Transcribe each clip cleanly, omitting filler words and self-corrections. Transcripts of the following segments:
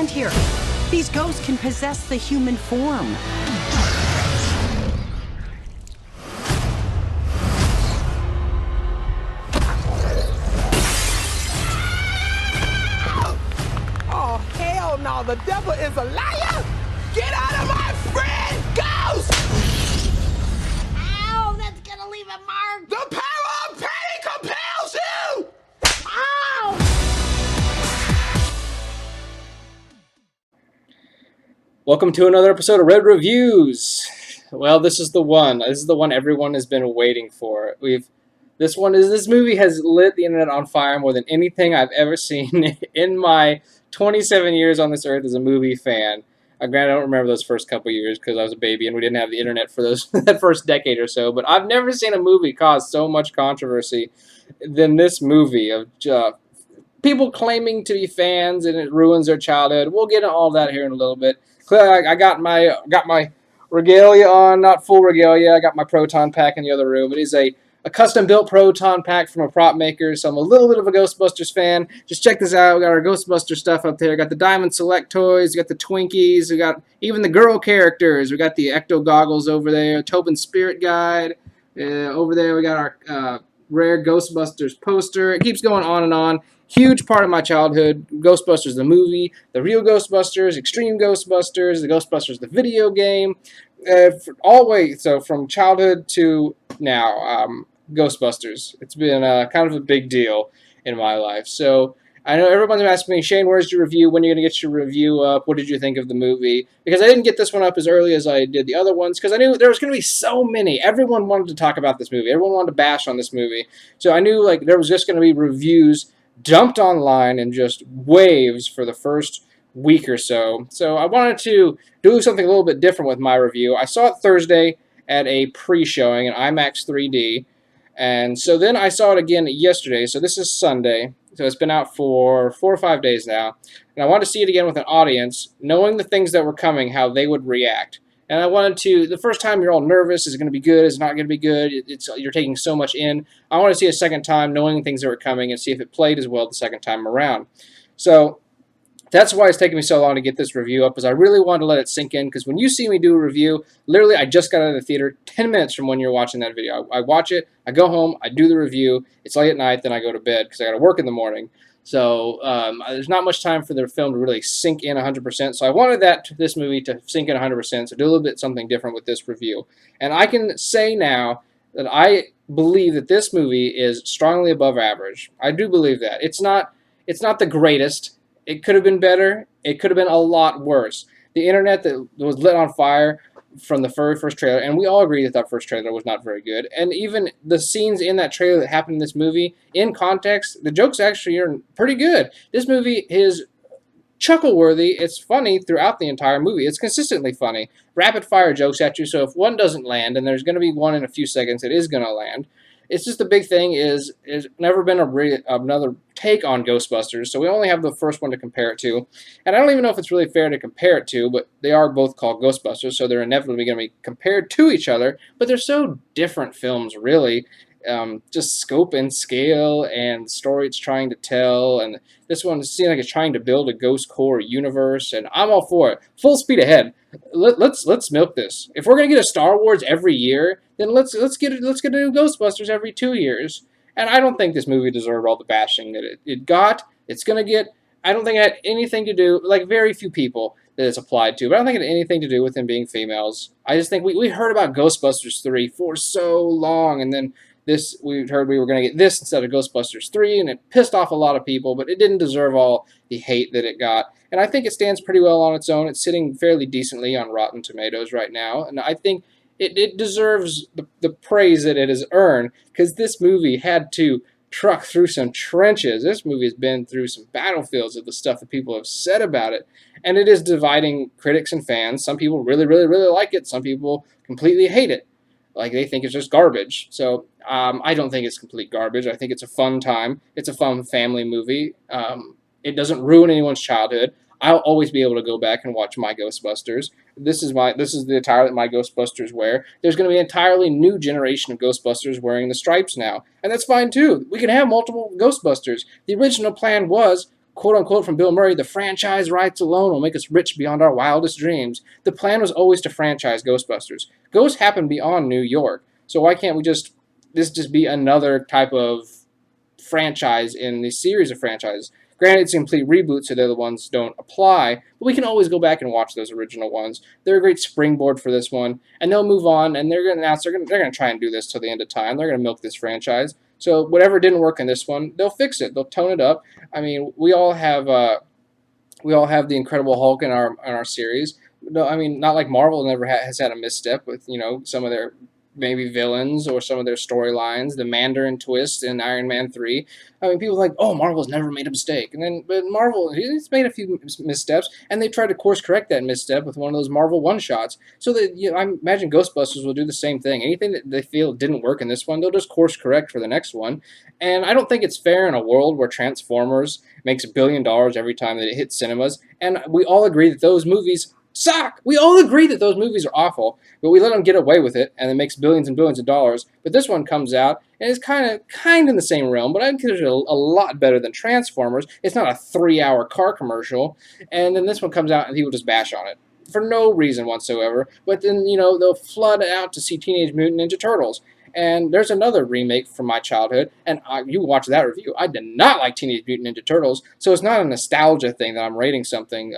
understand here. These ghosts can possess the human form. Oh, hell no, the devil is a liar! Get out of my friend, ghost! Ow, that's gonna leave a mark! The power of pain compels you! Ow! Welcome to another episode of Red Reviews. Well, this is the one. This is the one everyone has been waiting for. This movie has lit the internet on fire more than anything I've ever seen in my 27 years on this earth as a movie fan. Granted, I don't remember those first couple years because I was a baby and we didn't have the internet for that first decade or so. But I've never seen a movie cause so much controversy than this movie of people claiming to be fans and it ruins their childhood. We'll get into all that here in a little bit. Clearly, I got my regalia on, not full regalia. I got my proton pack in the other room. It is a custom-built proton pack from a prop maker, so I'm a little bit of a Ghostbusters fan. Just check this out. We got our Ghostbuster stuff up there. We got the Diamond Select toys. We got the Twinkies. We got even the girl characters. We got the Ecto goggles over there. Tobin Spirit Guide. Over there, we got our rare Ghostbusters poster. It keeps going on and on. Huge part of my childhood. Ghostbusters the movie, the real Ghostbusters, Extreme Ghostbusters, the Ghostbusters the video game. So from childhood to now, Ghostbusters. It's been kind of a big deal in my life. So I know everyone's asking me, Shane, where's your review? When are you going to get your review up? What did you think of the movie? Because I didn't get this one up as early as I did the other ones because I knew there was going to be so many. Everyone wanted to talk about this movie. Everyone wanted to bash on this movie. So I knew there was just going to be reviews dumped online in just waves for the first week or so. So I wanted to do something a little bit different with my review. I saw it Thursday at a pre-showing in IMAX 3D. And so then I saw it again yesterday. So this is Sunday. So it's been out for 4 or 5 days now. And I wanted to see it again with an audience, knowing the things that were coming, how they would react. And I wanted to, the first time you're all nervous, is it going to be good, is it not going to be good, you're taking so much in. I want to see a second time, knowing things that were coming, and see if it played as well the second time around. So that's why it's taking me so long to get this review up, is I really wanted to let it sink in, because when you see me do a review, literally I just got out of the theater 10 minutes from when you're watching that video. I watch it, I go home, I do the review, it's late at night, then I go to bed, because I got to work in the morning. So there's not much time for the film to really sink in 100%. So I wanted this movie to sink in 100%. So do a little bit something different with this review. And I can say now that I believe that this movie is strongly above average. I do believe that. It's not the greatest. It could have been better. It could have been a lot worse. The internet that was lit on fire from the very first trailer, and we all agree that that first trailer was not very good, and even the scenes in that trailer that happened in this movie, in context, the jokes actually are pretty good. This movie is chuckle-worthy. It's funny throughout the entire movie. It's consistently funny. Rapid-fire jokes at you, so if one doesn't land, and there's going to be one in a few seconds that is going to land, it's just the big thing is there's never been another take on Ghostbusters, so we only have the first one to compare it to. And I don't even know if it's really fair to compare it to, but they are both called Ghostbusters, so they're inevitably going to be compared to each other. But they're so different films, really. Just scope and scale and the story it's trying to tell. And this one seems like it's trying to build a Ghost Core universe, and I'm all for it. Full speed ahead. Let's milk this. If we're gonna get a Star Wars every year, then let's get a new Ghostbusters every 2 years. And I don't think this movie deserved all the bashing that it got. It's gonna get. I don't think it had anything to do, like very few people that it's applied to, but I don't think it had anything to do with them being females. I just think we heard about Ghostbusters 3 for so long, and then we heard we were going to get this instead of Ghostbusters 3, and it pissed off a lot of people, but it didn't deserve all the hate that it got. And I think it stands pretty well on its own. It's sitting fairly decently on Rotten Tomatoes right now, and I think it deserves the praise that it has earned, because this movie had to truck through some trenches. This movie has been through some battlefields of the stuff that people have said about it, and it is dividing critics and fans. Some people really, really, really like it. Some people completely hate it. Like, they think it's just garbage. So I don't think it's complete garbage. I think it's a fun time. It's a fun family movie. It doesn't ruin anyone's childhood. I'll always be able to go back and watch my Ghostbusters. This is the attire that my Ghostbusters wear. There's going to be an entirely new generation of Ghostbusters wearing the stripes now, and that's fine too. We can have multiple Ghostbusters. The original plan was quote unquote from Bill Murray, the franchise rights alone will make us rich beyond our wildest dreams. The plan was always to franchise Ghostbusters. Ghosts happen beyond New York, so why can't this just be another type of franchise in the series of franchises? Granted, it's a complete reboot, so the other ones don't apply, but we can always go back and watch those original ones. They're a great springboard for this one, and they'll move on, and they're going to announce they're going to try and do this till the end of time. They're going to milk this franchise. So whatever didn't work in this one, they'll fix it. They'll tone it up. I mean, we all have the Incredible Hulk in our series. No, I mean, not like Marvel never has had a misstep with some of their maybe villains or some of their storylines. The Mandarin twist in Iron Man 3. I mean, people are like, oh, Marvel's never made a mistake. But Marvel, it's made a few missteps, and they tried to course correct that misstep with one of those Marvel one-shots. So that I imagine Ghostbusters will do the same thing. Anything that they feel didn't work in this one, they'll just course correct for the next one. And I don't think it's fair in a world where Transformers makes $1 billion every time that it hits cinemas, and we all agree that those movies suck. We all agree that those movies are awful, but we let them get away with it, and it makes billions and billions of dollars. But this one comes out, and it's kind of in the same realm, but I consider it a lot better than Transformers. It's not a 3-hour car commercial, and then this one comes out, and people just bash on it for no reason whatsoever. But then, they'll flood out to see Teenage Mutant Ninja Turtles. And there's another remake from my childhood, and you watch that review. I did not like Teenage Mutant Ninja Turtles, so it's not a nostalgia thing that I'm rating something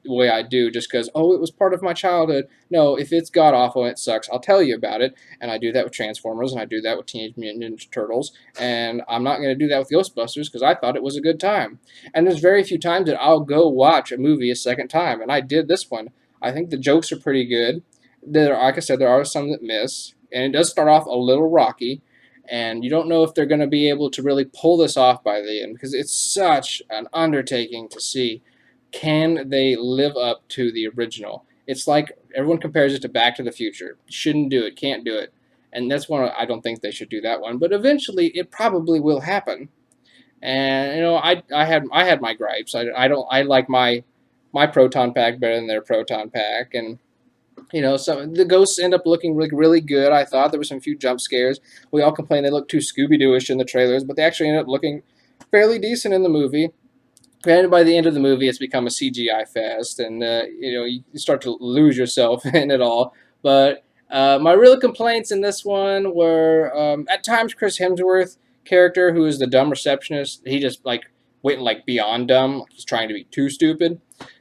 the way I do just because, oh, it was part of my childhood. No, if it's god-awful and it sucks, I'll tell you about it, and I do that with Transformers, and I do that with Teenage Mutant Ninja Turtles, and I'm not going to do that with Ghostbusters because I thought it was a good time. And there's very few times that I'll go watch a movie a second time, and I did this one. I think the jokes are pretty good. Like I said, there are some that miss, and it does start off a little rocky, and you don't know if they're going to be able to really pull this off by the end because it's such an undertaking to see. Can they live up to the original? It's like everyone compares it to Back to the Future. Shouldn't do it, can't do it. And that's one I don't think they should do that one, but eventually it probably will happen. And I had my gripes. I like my proton pack better than their proton pack, and so the ghosts end up looking really good. I thought there were some few jump scares. We all complained they looked too Scooby-Doo-ish in the trailers, but they actually ended up looking fairly decent in the movie. Granted, by the end of the movie, it's become a CGI fest, and you start to lose yourself in it all. But my real complaints in this one were at times Chris Hemsworth character, who is the dumb receptionist, he just went beyond dumb. He's trying to be too stupid.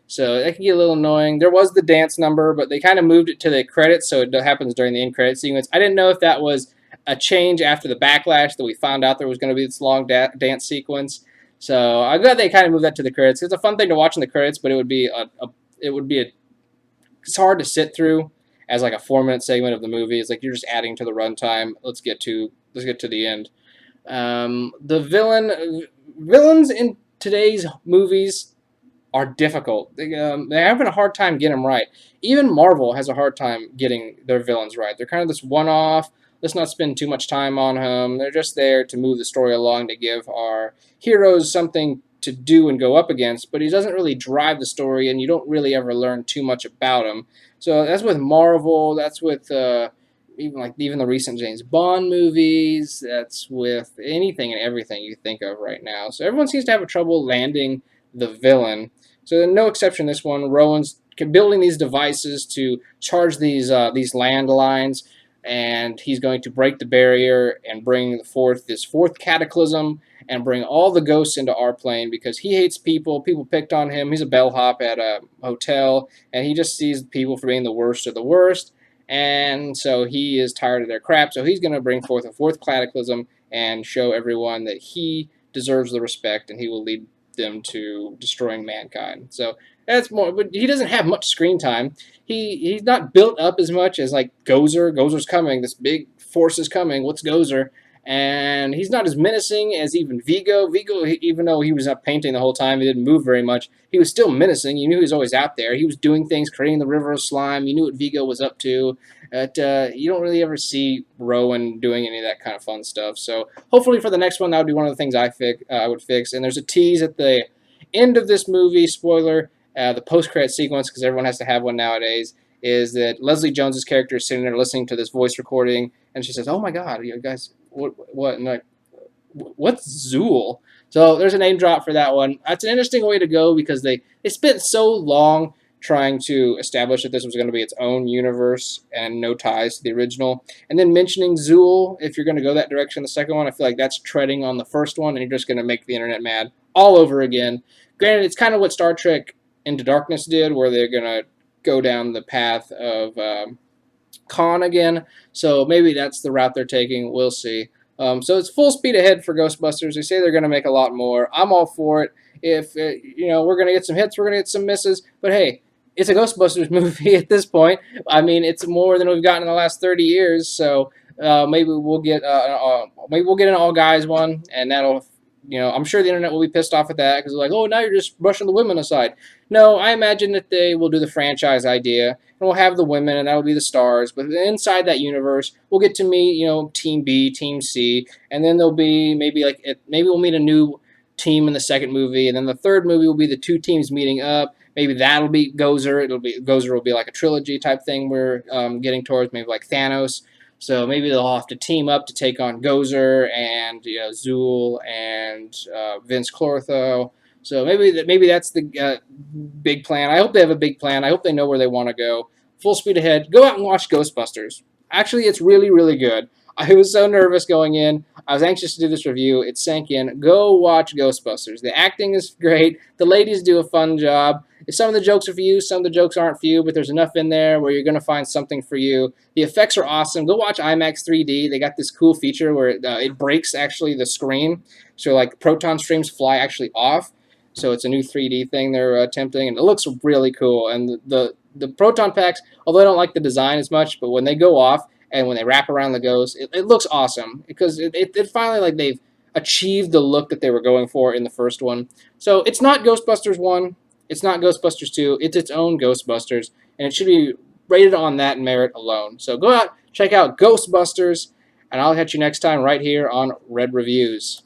So that can get a little annoying. There was the dance number, but they kind of moved it to the credits, so it happens during the end credit sequence. I didn't know if that was a change after the backlash that we found out there was going to be this long dance sequence. So I'm glad they kind of moved that to the credits. It's a fun thing to watch in the credits, but it's hard to sit through as like a 4-minute segment of the movie. It's like you're just adding to the runtime. Let's get to the end. The villains in today's movies are difficult. They're having a hard time getting them right. Even Marvel has a hard time getting their villains right. They're kind of this one-off. Let's not spend too much time on them. They're just there to move the story along, to give our heroes something to do and go up against, but he doesn't really drive the story, and you don't really ever learn too much about him. So that's with Marvel. That's with even the recent James Bond movies. That's with anything and everything you think of right now. So everyone seems to have trouble landing the villain. So no exception this one. Rowan's building these devices to charge these landlines, and he's going to break the barrier and bring this fourth cataclysm and bring all the ghosts into our plane because he hates people. People picked on him. He's a bellhop at a hotel, and he just sees people for being the worst of the worst. And so he is tired of their crap. So he's going to bring forth a fourth cataclysm and show everyone that he deserves the respect, and he will lead them to destroying mankind. So that's more, but he doesn't have much screen time. He's not built up as much as like Gozer. Gozer's coming. This big force is coming. What's Gozer? And he's not as menacing as even Vigo. Vigo, even though he was up painting the whole time, he didn't move very much, he was still menacing. You knew he was always out there. He was doing things, creating the river of slime. You knew what Vigo was up to. You don't really ever see Rowan doing any of that kind of fun stuff. So hopefully for the next one, that would be one of the things I would fix. And there's a tease at the end of this movie, spoiler, the post-credit sequence, because everyone has to have one nowadays, is that Leslie Jones's character is sitting there listening to this voice recording, and she says, "Oh my God, you guys, what?" And like, "What's Zool?" So there's a name drop for that one. That's an interesting way to go because they spent so long trying to establish that this was going to be its own universe and no ties to the original. And then mentioning Zool, if you're going to go that direction, the second one, I feel like that's treading on the first one, and you're just going to make the internet mad all over again. Granted, it's kind of what Star Trek Into Darkness did, where they're going to go down the path of Khan again. So maybe that's the route they're taking. We'll see. So it's full speed ahead for Ghostbusters. They say they're going to make a lot more. I'm all for it. If we're going to get some hits, we're going to get some misses. But hey, it's a Ghostbusters movie at this point. I mean, it's more than we've gotten in the last 30 years. So maybe we'll get an all guys one, and that'll. I'm sure the internet will be pissed off at that because they're like, oh, now you're just brushing the women aside. No, I imagine that they will do the franchise idea, and we'll have the women, and that'll be the stars. But inside that universe, we'll get to meet, Team B, Team C, and then there'll be maybe we'll meet a new team in the second movie, and then the third movie will be the two teams meeting up. Maybe that'll be Gozer. Gozer will be like a trilogy type thing we're getting towards, maybe like Thanos. So maybe they'll have to team up to take on Gozer and Zool and Vince Clortho. So maybe that's the big plan. I hope they have a big plan. I hope they know where they want to go. Full speed ahead. Go out and watch Ghostbusters. Actually, it's really, really good. I was so nervous going in. I was anxious to do this review. It sank in. Go watch Ghostbusters. The acting is great. The ladies do a fun job. Some of the jokes are for you. Some of the jokes aren't for you, but there's enough in there where you're going to find something for you. The effects are awesome. Go watch IMAX 3D. They got this cool feature where it breaks actually the screen. So like proton streams fly actually off. So it's a new 3D thing they're attempting, and it looks really cool. And the proton packs, although I don't like the design as much, but when they go off, and when they wrap around the ghost, it looks awesome because it finally, like, they've achieved the look that they were going for in the first one. So it's not Ghostbusters 1, it's not Ghostbusters 2, it's its own Ghostbusters, and it should be rated on that merit alone. So go out, check out Ghostbusters, and I'll catch you next time right here on Red Reviews.